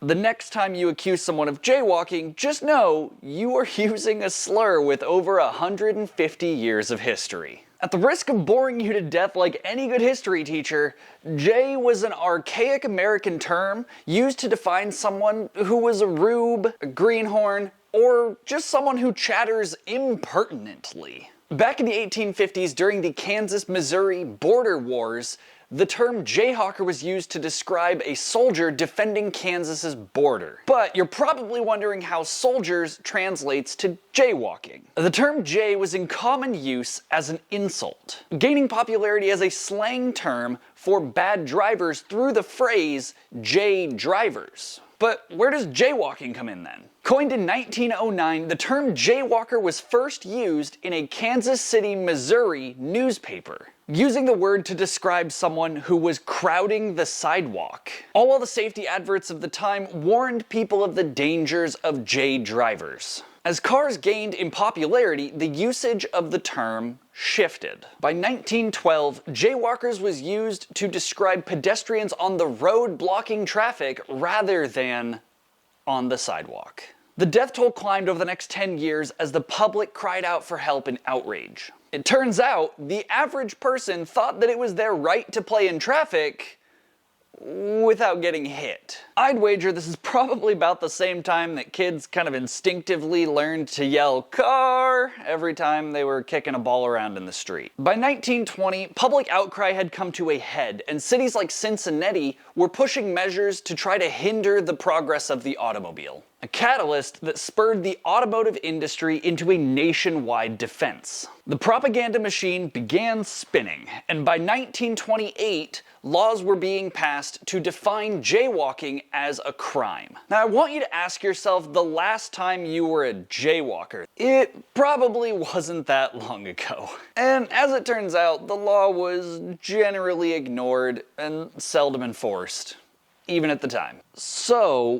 the next time you accuse someone of jaywalking, just know you are using a slur with over 150 years of history. At the risk of boring you to death like any good history teacher, jay was an archaic American term used to define someone who was a rube, a greenhorn, or just someone who chatters impertinently. Back in the 1850s, during the Kansas-Missouri border wars, the term Jayhawker was used to describe a soldier defending Kansas's border. But you're probably wondering how soldiers translates to jaywalking. The term jay was in common use as an insult, gaining popularity as a slang term for bad drivers through the phrase jay drivers. But where does jaywalking come in then? Coined in 1909, the term jaywalker was first used in a Kansas City, Missouri newspaper, using the word to describe someone who was crowding the sidewalk. All while the safety adverts of the time warned people of the dangers of jay drivers. As cars gained in popularity, the usage of the term shifted. By 1912, jaywalkers was used to describe pedestrians on the road blocking traffic rather than on the sidewalk. The death toll climbed over the next 10 years as the public cried out for help in outrage. It turns out, the average person thought that it was their right to play in traffic without getting hit. I'd wager this is probably about the same time that kids kind of instinctively learned to yell "car" every time they were kicking a ball around in the street. By 1920, public outcry had come to a head, and cities like Cincinnati were pushing measures to try to hinder the progress of the automobile. A catalyst that spurred the automotive industry into a nationwide defense. The propaganda machine began spinning, and by 1928, laws were being passed to define jaywalking as a crime. Now I want you to ask yourself the last time you were a jaywalker. It probably wasn't that long ago. And as it turns out, the law was generally ignored and seldom enforced, even at the time. So,